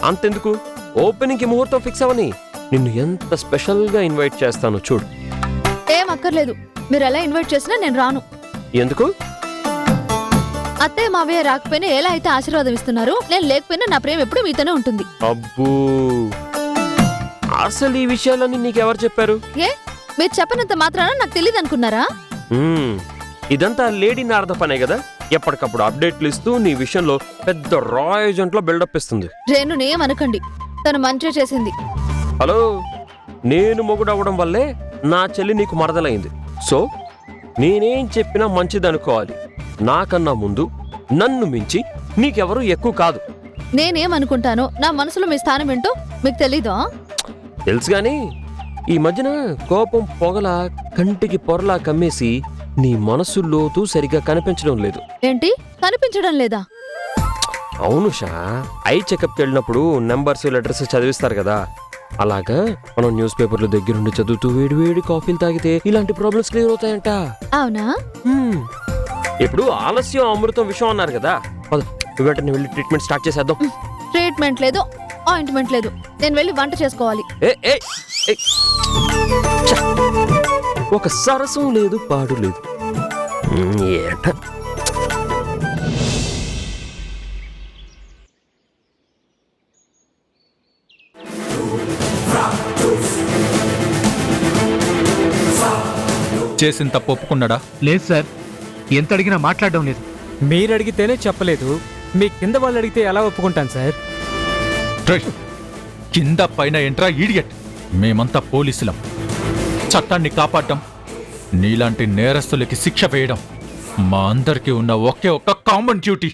అంతెందుకు, ఓపెనింగ్కి ముహూర్తం ఫిక్స్ అవని నిన్ను ఎంత స్పెషల్గా ఇన్వైట్ చేస్తాను చూడు. ఏం అక్కర్లేదు, మీరు ఎలా ఇన్వైట్ చేసినా నేను రాను. ఎందుకు? అత్తయ్య మావయ్య రాకపోయినా ఎలా అయితే ఆశీర్వాదం ఇస్తున్నారు, నేను లేకపోయినా నా ప్రేమ ఎప్పుడు మీతోనే ఉంటుంది. అబ్బూ, అసలు ఈ విషయాలన్నీ నీకెవరు చెప్పారు? ఏ, మీరు చెప్పినంత మాత్రాన నాకు తెలియదు అనుకున్నారా? ఇదంతా లేడీ నారద పనే కదా, ఎప్పటికప్పుడు అప్డేట్లు ఇస్తూ నీ విషయంలో పెద్ద రా ఏజెంట్ లో బిల్డప్ ఇస్తుంది. రేణునేమనకండి, తను మంచిగా చేసింది. హలో, నేను మొగుడవడం వల్లే నా చెల్లి నీకు మరదలైంది. సో నేనేం చెప్పినా మంచిదనుకోవాలి. నాకన్నా ముందు నన్ను మించి నీకెవరూ ఎక్కువ కాదు. నేనేమనుకుంటానో నా మనసులో మీ స్థానం ఏంటో మీకు తెలీదా? తెలుసు గాని ఈ మధ్యన కోపం పొగల కంటికి పొరలా కమ్మేసి నీ మనసు లోతు సరిగా కనిపించడం లేదు. ఏంటి కనిపించడం లేదా? అవును షా, ఐ చెకప్కి వెళ్ళినప్పుడు నెంబర్స్ లెటర్స్ చదివిస్తారు కదా, అలాగా మనం న్యూస్ పేపర్లు దగ్గరుండి చదువుతూ వేడి వేడి కాఫీలు తాగితే ఇలాంటి ప్రాబ్లమ్స్ క్లియర్ అవుతాయంట. అవునా? ఇప్పుడు ఆలస్యం అమృతం విషయం అన్నారు కదా, వెంటనే వెళ్ళి ట్రీట్మెంట్ స్టార్ట్ చేసేద్దాం. ట్రీట్మెంట్ లేదు, ఆయింట్మెంట్ లేదు, నేను వెళ్ళి వంట చేసుకోవాలి. ఒక సరసం లేదు, పాడు లేదు. ఏట చేసిన తప్పు ఒప్పుకున్నాడా? లేదు సార్, ఎంత అడిగినా మాట్లాడడం లేదు. మీరు అడిగితేనే చెప్పలేదు, మీ కింద వాళ్ళు అడిగితే ఎలా ఒప్పుకుంటాను సార్? కింద పైన ఎంట్రా ఈడియట్. మేమంతా పోలీసులం. చట్టాన్ని కాపాడటం, నీలాంటి నేరస్తులకి శిక్ష వేయడం మా అందరికీ ఉన్న ఒకే ఒక్క కామన్ డ్యూటీ.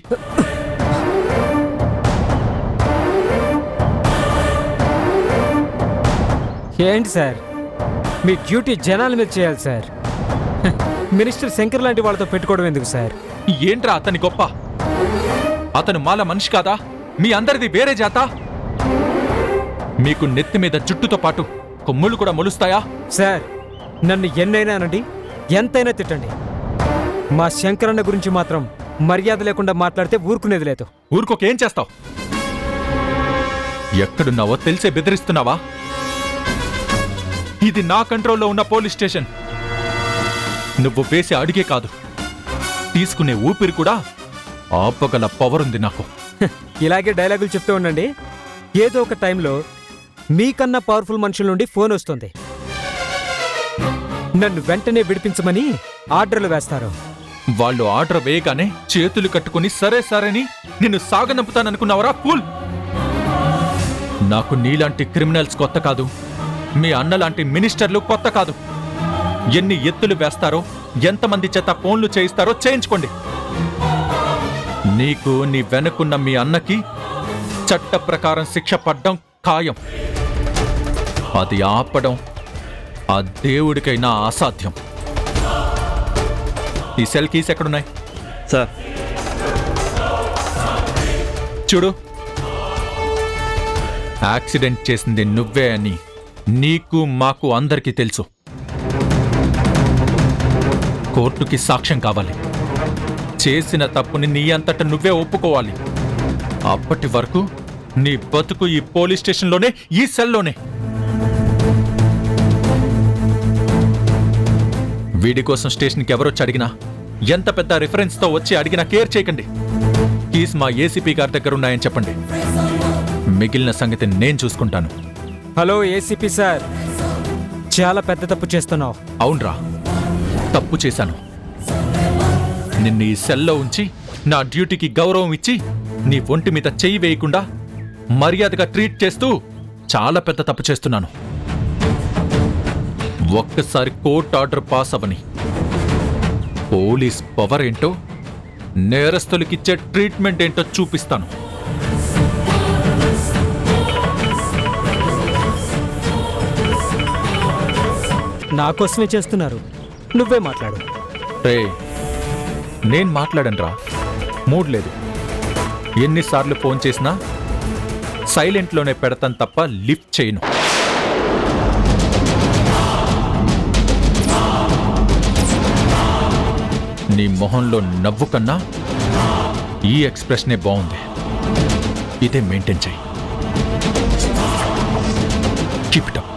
ఏంటి సార్, మీ డ్యూటీ జనాల మీద చేయాలి సార్. మినిస్టర్ శంకర్ లాంటి వాళ్ళతో పెట్టుకోవడం ఎందుకు సార్? ఏంట్రా అతని గొప్ప? అతను మాల మనిషి కాదా? మీ అందరిది వేరే జాతా? మీకు నెత్తి మీద జుట్టుతో పాటు కొమ్ముళ్ళు కూడా మొలుస్తాయా? సార్, నన్ను ఎన్నైనా అనండి, ఎంతైనా తిట్టండి, మా శంకరన్న గురించి మాత్రం మర్యాద లేకుండా మాట్లాడితే ఊరుకునేది లేదు. ఊరుకోకేం చేస్తావు? ఎక్కడున్నావో తెలిసే బెదిరిస్తున్నావా? ఇది నా కంట్రోల్లో ఉన్న పోలీస్ స్టేషన్. నువ్వు వేసే అడిగే కాదు, తీసుకునే ఊపిరి కూడా ఆపగల పవర్ ఉంది నాకు. ఇలాగే డైలాగులు చెప్తూ ఉండండి, ఏదో ఒక టైంలో మీకన్నా పవర్ఫుల్ మనుషుల నుండి ఫోన్ వస్తుంది. నన్ను వెంటనే విడిపించమని ఆర్డర్లు వేస్తారు. వాళ్ళు ఆర్డర్ వేయగానే చేతులు కట్టుకుని సరే సరేని నిన్ను సాగనంపుతాననుకున్నావరా ఫూల్? నాకు నీలాంటి క్రిమినల్స్ కొత్త కాదు, మీ అన్నలాంటి మినిస్టర్లు కొత్త కాదు. ఎన్ని ఎత్తులు వేస్తారో, ఎంతమంది చేత ఫోన్లు చేయిస్తారో చేయించుకోండి. నీకు నీ వెనుకున్న మీ అన్నకి చట్ట ప్రకారం శిక్ష పడ్డం ఖాయం. అది ఆపడం ఆ దేవుడికైనా అసాధ్యం. ఈ సెల్ కీస్ ఎక్కడున్నాయి సార్? చూడు, యాక్సిడెంట్ చేసింది నువ్వే అని నీకు మాకు అందరికీ తెలుసు. కోర్టుకి సాక్ష్యం కావాలి. చేసిన తప్పుని నీ అంతట నువ్వే ఒప్పుకోవాలి. అప్పటి వరకు నీ బతుకు ఈ పోలీస్ స్టేషన్లోనే, ఈ సెల్లోనే. వీడి కోసం స్టేషన్కి ఎవరొచ్చి అడిగినా, ఎంత పెద్ద రిఫరెన్స్తో వచ్చి అడిగినా కేర్ చేయకండి. కీస్ మా ఏసీపీ గారి దగ్గర ఉన్నాయని చెప్పండి. మిగిలిన సంగతి నేను చూసుకుంటాను. హలో ఏసీపీ సార్, చాలా పెద్ద తప్పు చేస్తున్నావు. అవునరా, తప్పు చేశాను. నిన్ను ఈ సెల్లో ఉంచి నా డ్యూటీకి గౌరవం ఇచ్చి నీ ఒంటి మీద చెయ్యి వేయకుండా మర్యాదగా ట్రీట్ చేస్తూ చాలా పెద్ద తప్పు చేస్తున్నాను. ఒక్కసారి కోర్టు ఆర్డర్ పాస్ అవని పోలీస్ పవర్ ఏంటో, నేరస్తులకిచ్చే ట్రీట్మెంట్ ఏంటో చూపిస్తాను. నా కోసమే చేస్తున్నారు, నువ్వే మాట్లాడు. రే, నేను మాట్లాడనురా, మూడ్ లేదు. ఎన్నిసార్లు ఫోన్ చేసినా సైలెంట్లోనే పెడతాను తప్ప లిఫ్ట్ చేయను. నీ మొహంలో నవ్వు కన్నా ఈ ఎక్స్ప్రెషనే బాగుంది. ఇదే మెయింటైన్ చేయి. Keep it up.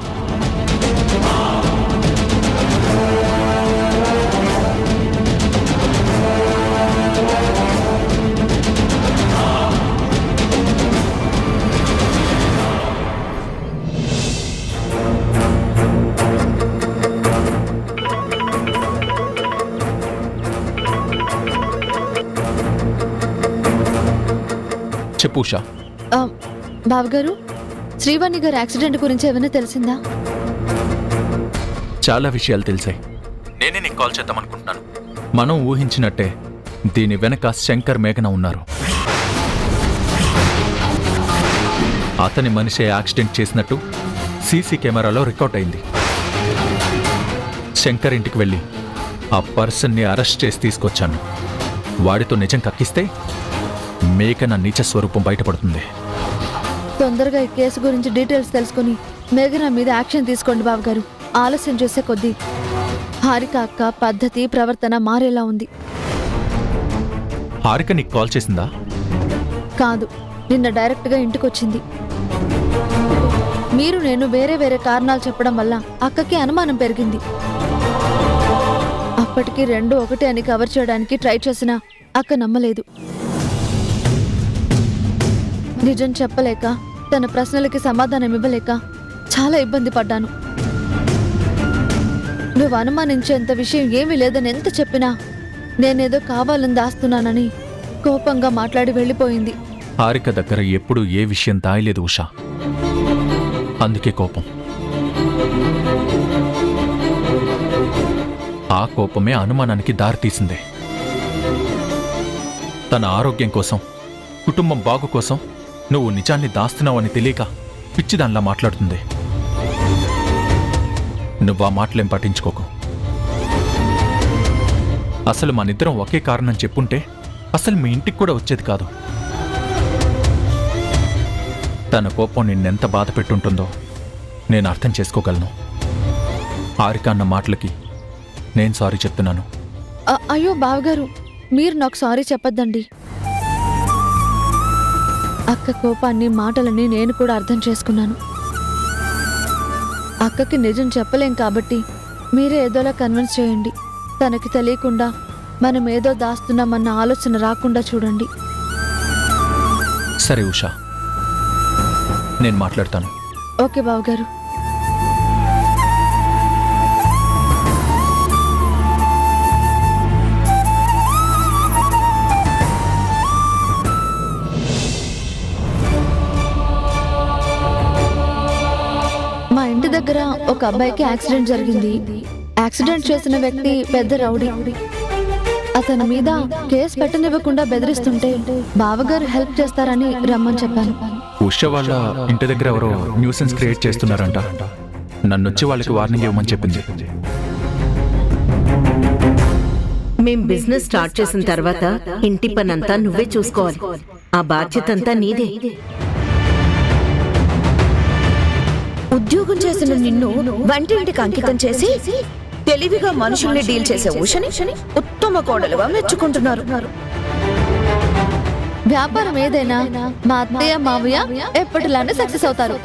చెప్పు ఉషా. బావగారు, శ్రీవాణి గారి యాక్సిడెంట్ గురించి ఏమైనా తెలిసిందా? చాలా విషయాలు తెలిసాయి. నేనే నీకు కాల్ చేద్దామనుకుంటున్నాను. మనం ఊహించినట్టే దీని వెనక శంకర్ మేఘన ఉన్నారు. అతని మనిషే యాక్సిడెంట్ చేసినట్టు సీసీ కెమెరాలో రికార్డ్ అయింది. శంకర్ ఇంటికి వెళ్ళి ఆ పర్సన్ని అరెస్ట్ చేసి తీసుకొచ్చాను. వాడితో నిజం కక్కిస్తే మేఘన నీచ స్వరూపం బయటపడుతుంది. తొందరగా ఈ కేసు గురించి డీటెయిల్స్ తెలుసుకుని మేఘన మీద యాక్షన్ తీసుకోండి బావగారు. ఆలస్యం చేసే కొద్దీ హారిక అక్క పద్ధతి ప్రవర్తన మారేలా ఉంది. హారిక నీకు కాల్ చేసిందా? కాదు, నిన్న డైరెక్ట్గా ఇంటికొచ్చింది. మీరు నేను వేరే వేరే కారణాలు చెప్పడం వల్ల అక్కకి అనుమానం పెరిగింది. అప్పటికి రెండు ఒకటే అని కవర్ చేయడానికి ట్రై చేసినా అక్క నమ్మలేదు. నిజం చెప్పలేక, తన ప్రశ్నలకి సమాధానం ఇవ్వలేక చాలా ఇబ్బంది పడ్డాను. నువ్వు అనుమానించేంత విషయం ఏమీ లేదని ఎంత చెప్పినా నేనేదో కావాలని దాస్తున్నానని కోపంగా మాట్లాడి వెళ్ళిపోయింది. హారిక దగ్గర ఎప్పుడూ ఏ విషయం దాయలేదు ఉషా, అందుకే కోపం. ఆ కోపమే అనుమానానికి దారితీసింది. తన ఆరోగ్యం కోసం, కుటుంబం బాగు కోసం నువ్వు నిజాన్ని దాస్తున్నావని తెలియక పిచ్చిదానిలా మాట్లాడుతుంది. నువ్వు ఆ మాటలేం పట్టించుకోకు. అసలు మనిద్దరం ఒకే కారణం చెప్పుంటే అసలు మీ ఇంటికి కూడా వచ్చేది కాదు. తన కోపం నిన్నెంత బాధ పెట్టుంటుందో నేను అర్థం చేసుకోగలను. హారిక అన్న మాటలకి నేను సారీ చెప్తున్నాను. అయ్యో బావగారు, మీరు నాకు సారీ చెప్పొద్దండి. అక్క కోపాన్ని, మాటలని నేను కూడా అర్థం చేసుకున్నాను. అక్కకి నిజం చెప్పలేం కాబట్టి మీరే ఏదోలా కన్విన్స్ చేయండి. తనకి తెలియకుండా మనం ఏదో దాస్తున్నామన్న ఆలోచన రాకుండా చూడండి. సరే ఉషా, నేను మాట్లాడతాను. ఓకే బావగారు. మా ఇంటి దగ్గర ఒక అబ్బాయికి యాక్సిడెంట్ జరిగింది. యాక్సిడెంట్ చేసిన వ్యక్తి పెద్ద రౌడీ. అతని మీద కేసు పెట్టనివ్వకుండా బెదిరిస్తుంటే బావగారు హెల్ప్ చేస్తారని రమ్మని చెప్పాను. ఉష వాళ్ళ ఇంటి దగ్గర ఎవరో న్యూసెన్స్ క్రియేట్ చేస్తున్నారంట. నన్నొచ్చి వాళ్ళకి వార్నింగ్ ఇవ్వమని చెప్పింది. మేం బిజినెస్ స్టార్ట్ చేసిన తర్వాత ఇంటి పనంతా నువ్వే చూసుకోవాలి. ఆ బాధ్యత అంతా నీదే. ఉద్యోగం చేసిన నిన్ను వంటింటికి అంకితం చేసి తెలివిగా మనుషుల్ని డీల్ చేసే ఉషని ఉత్తమ కోడలుగా మెచ్చుకుంటున్నారు. వ్యాపారం ఏదైనా మా అత్తయ్య మావయ్య ఎప్పటిలానే సక్సెస్ అవుతారు.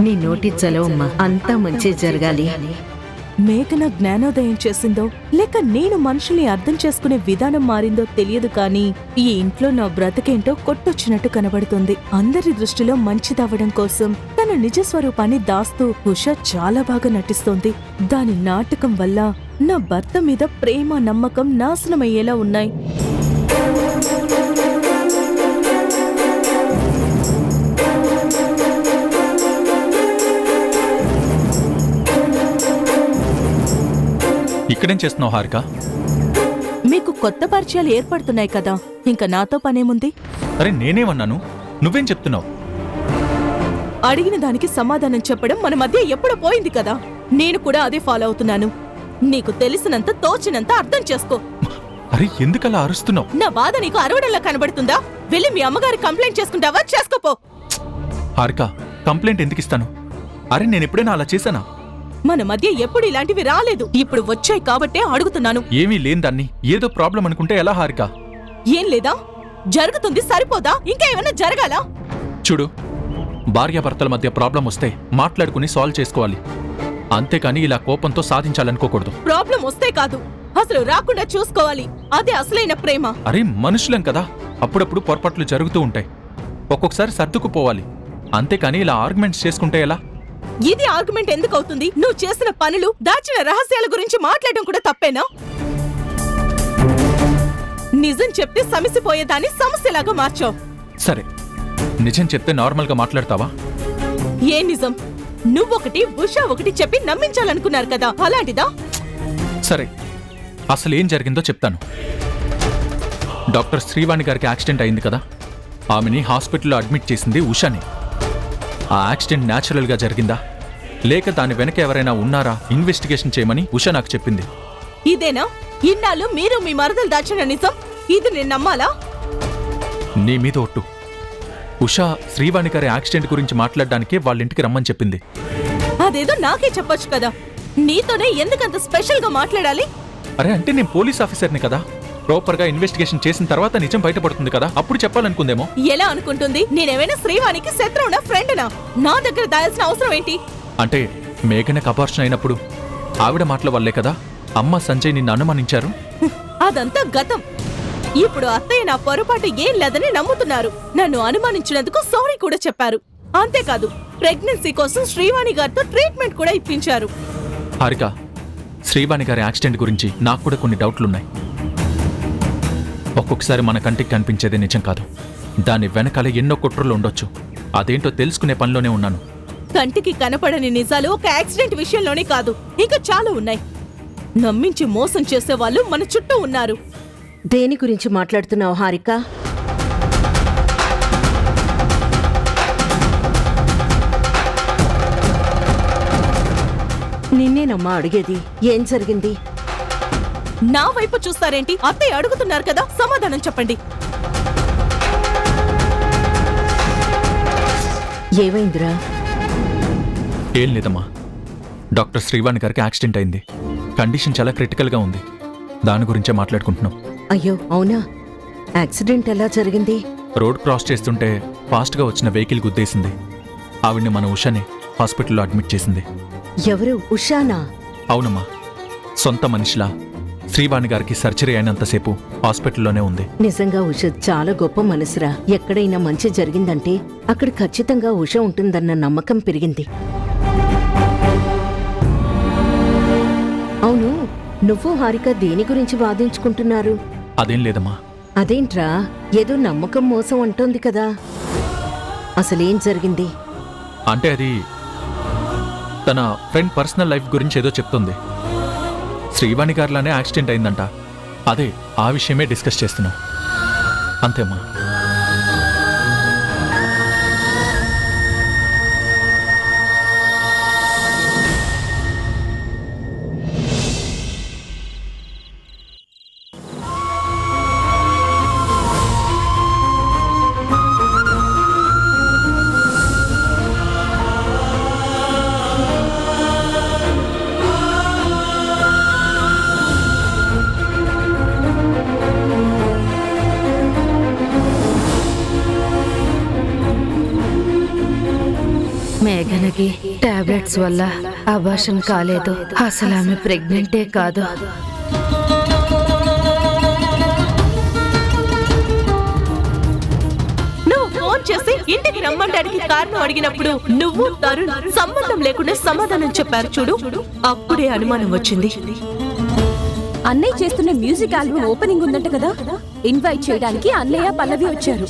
నీ నోటి చలవమ్మా, అంతా మంచి జరగాలి. మేఘన జ్ఞానోదయం చేసిందో లేక నేను మనుషుల్ని అర్థం చేసుకునే విధానం మారిందో తెలియదు కానీ ఈ ఇంట్లో నా బ్రతికేంటో కొట్టొచ్చినట్టు కనబడుతుంది. అందరి దృష్టిలో మంచిదవ్వడం కోసం తన నిజ స్వరూపాన్ని దాస్తూ ఉష చాలా బాగా నటిస్తోంది. దాని నాటకం వల్ల నా భర్త మీద ప్రేమ, నమ్మకం నాశనమయ్యేలా ఉన్నాయి. ఇక్కడేం చేస్తున్నావు హారిక? మీకు కొత్త పరిచయాలు ఏర్పడుతున్నాయి కదా, ఇంకా నాతో పనేముంది? అరే నేనేమన్నాను, నువ్వేం చెప్తున్నావు? అడిగిన దానికి సమాధానం చెప్పడం మన మధ్య ఎప్పుడో పోయింది కదా. నేను కూడా అదే ఫాలో అవుతున్నాను. నీకు తెలిసినంత, తోచినంత అర్థం చేసుకో. అరే ఎందుకలా అరుస్తున్నావు? నా బాధ నీకు అరవడంలా కనబడుతుందా? వెళ్ళి మీ అమ్మగారి కంప్లైంట్ చేసుకుంటావా? చేసుకోపో. హారిక, కంప్లైంట్ ఎందుకు ఇస్తాను? అరే నేను ఎప్పుడైనా అలా చేశానా? మన మధ్య ఎప్పుడు ఇలాంటివి రాలేదు. ఇప్పుడు వచ్చాయి కాబట్టే అడుగుతున్నాను. ఏమీ లేని దాన్ని ఏదో ప్రాబ్లం అనుకుంటే ఎలా హారిక? ఏం లేదా? జరుగుతుంది సరిపోదా? ఇంకా ఏమైనా జరగాలా? చూడు, భార్యాభర్తల మధ్య ప్రాబ్లం వస్తే మాట్లాడుకుని సాల్వ్ చేసుకోవాలి, అంతేకాని ఇలా కోపంతో సాధించాలనుకోకూడదు. ప్రాబ్లం వస్తే కాదు, అసలు రాకుండా చూసుకోవాలి. అదే అసలైన ప్రేమ. అరే మనుషులం కదా, అప్పుడప్పుడు పొరపాట్లు జరుగుతూ ఉంటాయి, ఒక్కొక్కసారి సర్దుకుపోవాలి, అంతేకాని ఇలా ఆర్గ్యుమెంట్స్ చేసుకుంటే ఎలా? ఇది ఆర్గ్యుమెంట్ ఎందుకు అవుతుంది? నువ్వు చేసిన పనులు, దాచిన రహస్యాల గురించి మాట్లాడడం కూడా తప్పేనా? నిజం చెప్తే సమసిపోయేదాన్ని సమస్యలాగా మార్చావు. సరే, నిజం చెప్తే నార్మల్గా మాట్లాడతావా? ఏ నిజం? నువ్వొకటి, ఉషా ఒకటి చెప్పి నమ్మించాలనుకున్నారు కదా, అలాంటిదా? సరే, అసలు ఏం జరిగిందో చెప్తాను. డాక్టర్ శ్రీవాణి గారికి యాక్సిడెంట్ అయింది కదా, ఆమెని హాస్పిటల్లో అడ్మిట్ చేసింది ఉషాని. ఆ యాక్సిడెంట్ న్యాచురల్గా జరిగిందా లేక దాని వెనక ఎవరైనా ఉన్నారా ఇన్వెస్టిగేషన్ చేయమని ఉషా నాకు చెప్పింది. ఇదేనా ఇన్నాళ్ళు మీరు మీ మరదలు దాచిన నిజం? ఇది నేను నమ్మాలా? నీ మీద ఒట్టు. ఉషా శ్రీవాణి గారి యాక్సిడెంట్ గురించి మాట్లాడడానికే వాళ్ళ ఇంటికి రమ్మని చెప్పింది. అదేదో నాకే చెప్పొచ్చు కదా, నీతోనే ఎందుకంత స్పెషల్ గా మాట్లాడాలి? అరే అంటే నేను పోలీస్ ఆఫీసర్ని కదా, ప్రాపర్ గా ఇన్వెస్టిగేషన్ చేసిన తర్వాత నిజం బయటపడుతుంది కదా, అప్పుడు చెప్పాలనుకుందేమో. ఎలా అనుకుంటుంది? నేనేమైనా శ్రీవాణికి శత్రువునా ఫ్రెండ్నా? నా దగ్గర దాయాల్సిన అవసరం ఏంటి? అంటే మేఘనకు అబార్షన్ అయినప్పుడు ఆవిడ మాటల వల్లే కదా అమ్మ సంజయ్ నిన్ను అనుమానించారు. అదంతా గతం. ఇప్పుడు అత్తయ్య నా పొరపాటు ఏం లేదని నమ్ముతున్నారు. నన్ను అనుమానించినందుకు సారీ కూడా చెప్పారు. అంతేకాదు, ప్రెగ్నెన్సీ కోసం శ్రీవాణి గారితో ట్రీట్మెంట్ కూడా ఇప్పించారు. హారిక, శ్రీవాణి గారి యాక్సిడెంట్ గురించి నాకు కూడా కొన్ని డౌట్లున్నాయి. ఒక్కొక్కసారి మన కంటికి కనిపించేది నిజం కాదు, దాని వెనకాల ఎన్నో కుట్రలు ఉండొచ్చు. అదేంటో తెలుసుకునే పనిలోనే ఉన్నాను. కంటికి కనపడని నిజాలు ఒక యాక్సిడెంట్ విషయంలోనే కాదు, ఇంకా చాలా ఉన్నాయి. నమ్మించి మోసం చేసే వాళ్ళు మన చుట్టూ ఉన్నారు. దేని గురించి మాట్లాడుతున్నావు హారిక? నిన్నేనమ్మా అడిగేది. ఏం జరిగింది? నా వైపు చూస్తారేంటి? అత్తయ్య అడుగుతున్నారు కదా, సమాధానం చెప్పండి. ఏమైందిరా? ఏం లేదమ్మా, డాక్టర్ శ్రీవాణి గారికి యాక్సిడెంట్ అయింది, కండిషన్ చాలా క్రిటికల్గా ఉంది, దాని గురించే మాట్లాడుకుంటున్నాం. అయ్యో అవునా? యాక్సిడెంట్ ఎలా జరిగింది? రోడ్ క్రాస్ చేస్తుంటే ఫాస్ట్గా వచ్చిన వెహికల్ గుద్దేసింది. ఆవిడ్ని మన ఉషాని హాస్పిటల్లో అడ్మిట్ చేసింది. ఎవరు? ఉషానా? అవునమ్మా, సొంత మనిషిలా శ్రీవాణి గారికి సర్జరీ అయినంతసేపు హాస్పిటల్లోనే ఉంది. నిజంగా ఉష చాలా గొప్ప మనసురా. ఎక్కడైనా మంచి జరిగిందంటే అక్కడ ఖచ్చితంగా ఉష ఉంటుందన్న నమ్మకం పెరిగింది. అవును, నువ్వు హారిక దేని గురించి వాదించుకుంటున్నారు? అదేం లేదమ్మా. అదేంట్రా, ఏదో నమ్మకం మోసం అంటోంది కదా, అసలేం జరిగింది? అంటే అది తన ఫ్రెండ్ పర్సనల్ లైఫ్ గురించి ఏదో చెప్తుంది. శ్రీవాణి గారిలానే యాక్సిడెంట్ అయిందంట, అదే ఆ విషయమే డిస్కస్ చేస్తున్నాం అంతేమ్మా. మేఘనకి టాబ్లెట్స్ వల్ల అబార్షన్ కాలేదు, అసలు ఆమె ప్రెగ్నెంటే కాదు. నువ్వు ఫోన్ చేసి ఇంటికి రమ్మంటానికి కారణం అడిగినప్పుడు నువ్వు తరుణ్ సంబంధం లేకుండా సమాధానం చెప్పారు చూడు, అప్పుడే అనుమానం వచ్చింది. అన్నయ్య చేస్తున్న మ్యూజిక్ ఆల్బమ్ ఓపెనింగ్ ఉందంట కదా, ఇన్వైట్ చేయడానికి అన్నయ్య పల్లవి వచ్చారు.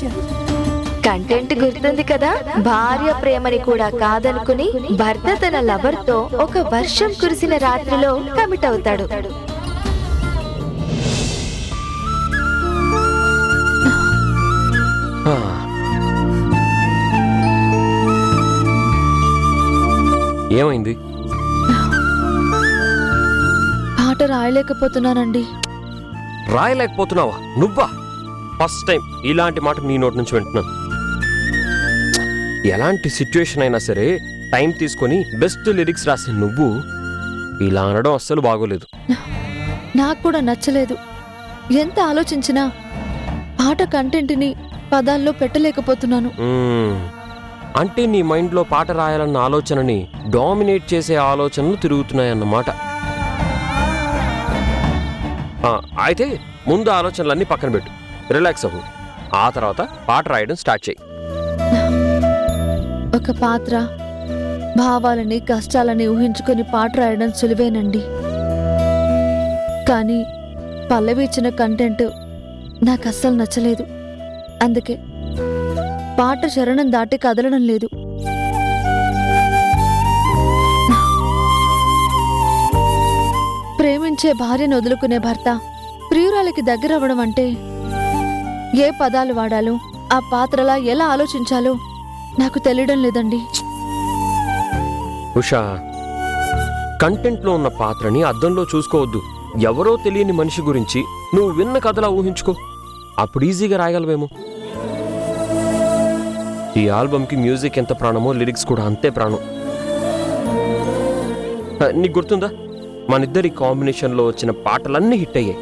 కంటెంట్ గుర్తుంది కదా, భార్య ప్రేమని కూడా కాదనుకుని భర్త తన లవర్ తో ఒక వర్షం కురిసిన రాత్రిలో కమిట్ అవుతాడు. ఏమైంది? పాట రాయలేకపోతున్నానండి. రాయలేకపోతున్నావా? నువ్వా? ఫస్ట్ టైం ఇలాంటి మాట నీ నోటి నుంచి వింటున్నాను. ఎలాంటి సిచ్యువేషన్ అయినా సరే టైం తీసుకొని బెస్ట్ లిరిక్స్ రాసే నువ్వు ఇలా అనడం అస్సలు బాగోలేదు. నాకు కూడా నచ్చలేదు. ఎంత ఆలోచించినా పాట కంటెంట్ని పదాల్లో పెట్టలేకపోతున్నాను. అంటే నీ మైండ్లో పాట రాయాలన్న ఆలోచనని డామినేట్ చేసే ఆలోచనలు తిరుగుతున్నాయన్నమాట. అయితే ముందు ఆలోచనలన్నీ పక్కన పెట్టు, రిలాక్స్ అవ్వు. ఆ తర్వాత పాట రాయడం స్టార్ట్ చేయి. ఒక పాత్ర, భావాలని, కష్టాలని ఊహించుకొని పాట రాయడం సులువేనండి. కానీ పల్లవి ఇచ్చిన కంటెంట్ నాకు అస్సలు నచ్చలేదు. అందుకే పాట చరణం దాటి కదలడం లేదు. ప్రేమించే భార్యను వదులుకునే భర్త ప్రియురాలికి దగ్గరవ్వడం అంటే ఏ పదాలు వాడాలో, ఆ పాత్రలా ఎలా ఆలోచించాలో నాకు తెలియడం లేదండి. ఉషా, కంటెంట్లో ఉన్న పాత్రని అద్దంలో చూసుకోవద్దు. ఎవరో తెలియని మనిషి గురించి నువ్వు విన్న కథలా ఊహించుకో. అప్పుడు ఈజీగా రాయగలవేమో. ఈ ఆల్బమ్కి మ్యూజిక్ ఎంత ప్రాణమో లిరిక్స్ కూడా అంతే ప్రాణం. నీకు గుర్తుందా, మనిద్దరి కాంబినేషన్లో వచ్చిన పాటలన్నీ హిట్ అయ్యాయి.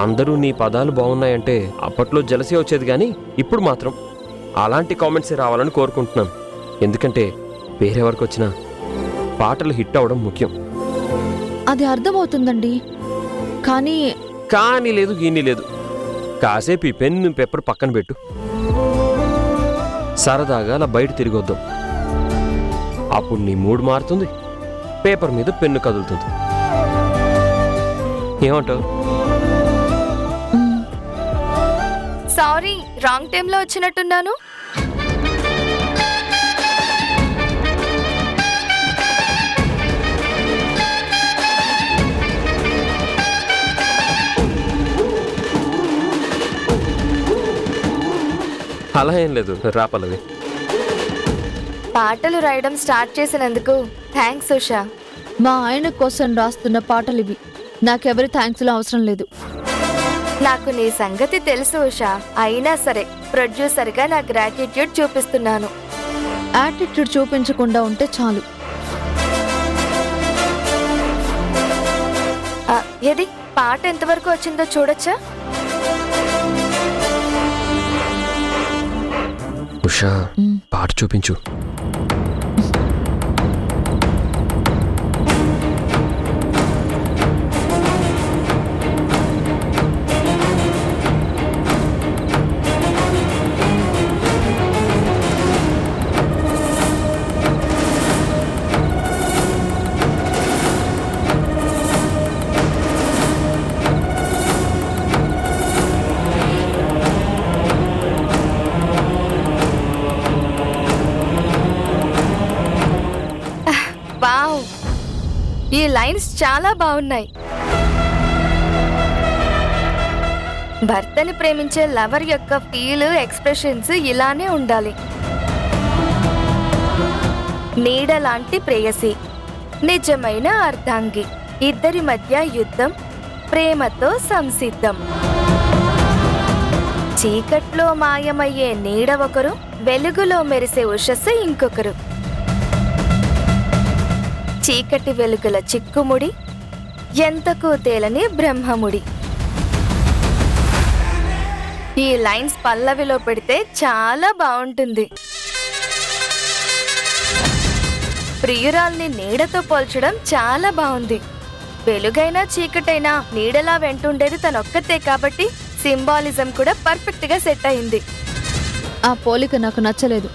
అందరూ నీ పదాలు బాగున్నాయంటే అప్పట్లో జలసే వచ్చేది, కానీ ఇప్పుడు మాత్రం అలాంటి కామెంట్సే రావాలని కోరుకుంటున్నాను. ఎందుకంటే వేరెవరికి వచ్చినా పాటలు హిట్ అవడం ముఖ్యం. అది అర్థమవుతుందండి, కానీ లేదు, గీనీ లేదు. కాసేపు ఈ పెన్ను పేపర్ పక్కన పెట్టు. సరదాగా అలా బయట తిరిగొద్దాం. అప్పుడు నీ మూడ్ మారుతుంది, పేపర్ మీద పెన్ను కదులుతుంది. ఏమంటావు? సారీ, రాంగ్ టైంలో వచ్చినట్టున్నాను. అలా ఏం లేదు, రా పల్లవి. పాటలు రాయడం స్టార్ట్ చేసినందుకు థ్యాంక్స్ ఉషా. మా ఆయన కోసం రాస్తున్న పాటలు ఇవి. నాకెవరి థ్యాంక్స్లో అవసరం లేదు. నాకు నీ సంగతి తెలుసు ఉషా. అయినా సరే ప్రొడ్యూసర్గా నా గ్రాటిట్యూడ్ చూపిస్తున్నాను. యాటిట్యూడ్ చూపించకుండా ఉంటే చాలు. ఏది పాట ఎంతవరకు వచ్చిందో చూడొచ్చా? ఉషా, పాట చూపించు. వావ్, ఈ లైన్స్ చాలా బాగున్నాయి. భర్తని ప్రేమించే లవర్ యొక్క ఫీల్, ఎక్స్ప్రెషన్స్ ఇలానే ఉండాలి. నీడ లాంటి ప్రేయసి, నిజమైన అర్ధాంగి, ఇద్దరి మధ్య యుద్ధం, ప్రేమతో సంసిద్ధం. చీకట్లో మాయమయ్యే నీడ ఒకరు, వెలుగులో మెరిసే ఉషస్సు ఇంకొకరు. చీకటి వెలుగుల చిక్కుముడి, ఎంతకు తేలని బ్రహ్మముడి. ఈ లైన్స్ పల్లవిలో పెడితే చాలా బాగుంటుంది. ప్రియురాల్ని నీడతో పోల్చడం చాలా బాగుంది. వెలుగైనా చీకటైనా నీడలా వెంటుండేది తనొక్కతే కాబట్టి సింబాలిజం కూడా పర్ఫెక్ట్ గా సెట్ అయింది. ఆ పోలిక నాకు నచ్చలేదు.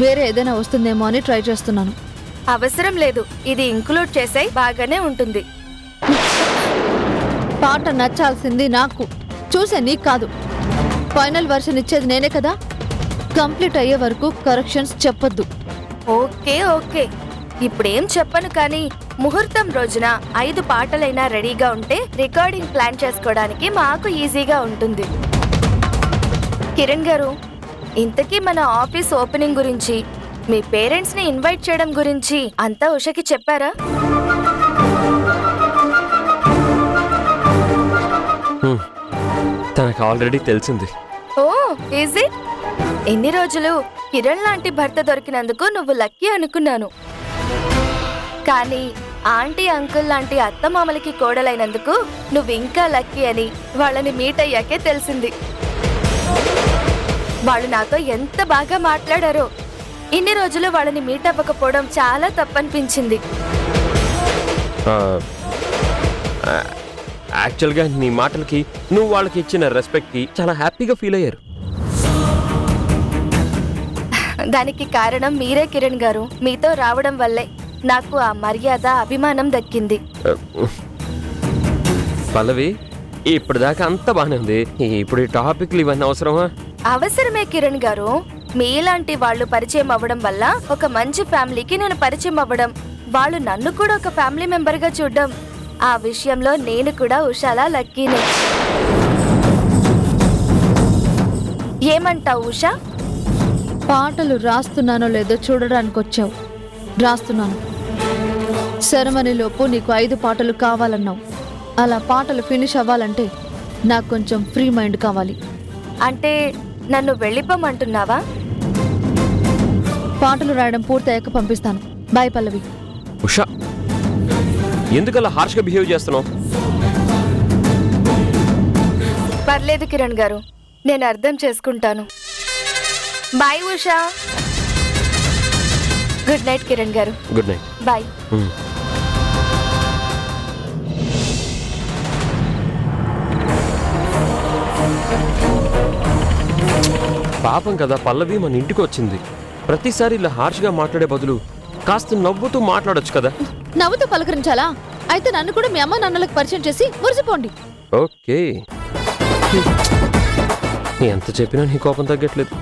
వేరే ఏదైనా వస్తుందేమో అని ట్రై చేస్తున్నాను. అవసరం లేదు, ఇది ఇంక్లూడ్ చేసే బాగానే ఉంటుంది. పాట నచ్చాల్సింది నాకు, చూసే నీకు కాదు. ఫైనల్ వర్షన్ ఇచ్చేది నేనే కదా. కంప్లీట్ అయ్యే వరకు కరెక్షన్స్ చెప్పొద్దు. ఓకే ఓకే, ఇప్పుడేం చెప్పను, కానీ ముహూర్తం రోజున 5 పాటలైనా రెడీగా ఉంటే రికార్డింగ్ ప్లాన్ చేసుకోవడానికి మాకు ఈజీగా ఉంటుంది. కిరణ్ గారు, ఇంతకీ మన ఆఫీస్ ఓపెనింగ్ గురించి, మీ పేరెంట్స్ ని ఇన్వైట్ చేయడం గురించి అంతా ఉషకి చెప్పారా? తనకు ఆల్రెడీ తెలిసింది. ఓ, ఈజ్ ఇట్? ఎన్ని రోజులు కిరణ్ లాంటి భర్త దొరికినందుకు నువ్వు లక్కీ అనుకున్నాను. కానీ ఆంటీ అంకుల్ లాంటి అత్తమామలకి కోడలైనందుకు నువ్వు ఇంకా లక్కీ అని వాళ్ళని మీట్ అయ్యాకే తెలిసింది. వాళ్ళు నాతో ఎంత బాగా మాట్లాడారో. ఇన్ని రోజులు వాళ్ళని మీట్ అవ్వకపోవడం చాలా తప్పనిపించింది. యాక్చువల్గా నీ మాటలకి నువ్వు వాళ్ళకి ఇచ్చిన రెస్పెక్ట్కి చాలా హ్యాపీగా ఫీల్ అయ్యారు. దానికి కారణం మీరే కిరణ్ గారు. మీతో రావడం వల్లే నాకు ఆ మర్యాద, అభిమానం దక్కింది. పల్లవి, ఇప్పటిదాకా అంత బాగానే ఉంది. ఇప్పుడు ఈ టాపిక్లు ఇవన్నీ అవసరమా? అవసరమే కిరణ్ గారు. మీలాంటి వాళ్ళు పరిచయం అవ్వడం వల్ల ఒక మంచి ఫ్యామిలీకి నేను పరిచయం అవ్వడం, వాళ్ళు నన్ను కూడా ఒక ఫ్యామిలీ మెంబర్ గా చూడడం, ఆ విషయంలో నేను కూడా ఉషాలా లక్కీనే. ఏమంటావు ఉషా? పాటలు రాస్తున్నానో లేదో చూడడానికి వచ్చావు. రాస్తున్నాను. సెరమనీలోపు నీకు 5 పాటలు కావాలన్నావు. అలా పాటలు ఫినిష్ అవ్వాలంటే నాకు కొంచెం ఫ్రీ మైండ్ కావాలి. అంటే నన్ను వెళ్ళిపోమంటున్నావా? పాటలు రాయడం పూర్తయ్యాక పంపిస్తాను. బాయ్ పల్లవి. ఉషా, ఎందుకలా హార్ష్గా బిహేవ్ చేస్తున్నావు? పర్లేదు కిరణ్ గారు, నేను అర్థం చేసుకుంటాను. Bye Usha. Good night Kiran garu. Good night. Bye. పాపం కదా, పల్లవి మన ఇంటికి వచ్చింది. ప్రతిసారి ఇలా హార్ష్గా మాట్లాడే బదులు కాస్త నవ్వుతూ మాట్లాడొచ్చు కదా. నవ్వుతూ పలకరించాలా? అయితే నన్ను కూడా మీ అమ్మ నాన్నలకు పరిచయం చేసి మురిసిపోండి. ఓకే, ఎంత చెప్పినా నీ కోపం తగ్గట్లేదు.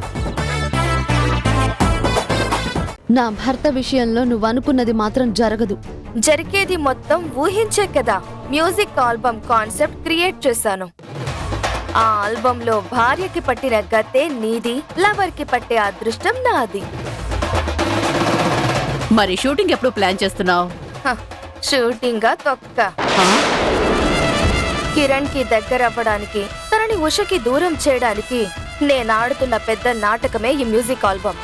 నా భర్త విషయంలో నువ్వు అనుకున్నది మాత్రం జరగదు. జరిగేది మొత్తం ఊహించే కదా మ్యూజిక్ ఆల్బమ్ కాన్సెప్ట్ క్రియేట్ చేశాను. ఆ ఆల్బంలో భార్యకి పట్టిన గతే నీది, లవర్ కి పట్టే అదృష్టం నాది. మరి షూటింగ్ ఎప్పుడు ప్లాన్ చేస్తున్నావు? షూటింగ్ తొక్క. కిరణ్ కి దగ్గర అవ్వడానికి, తనని ఉషకి దూరం చేయడానికి నేను ఆడుతున్న పెద్ద నాటకమే ఈ మ్యూజిక్ ఆల్బమ్.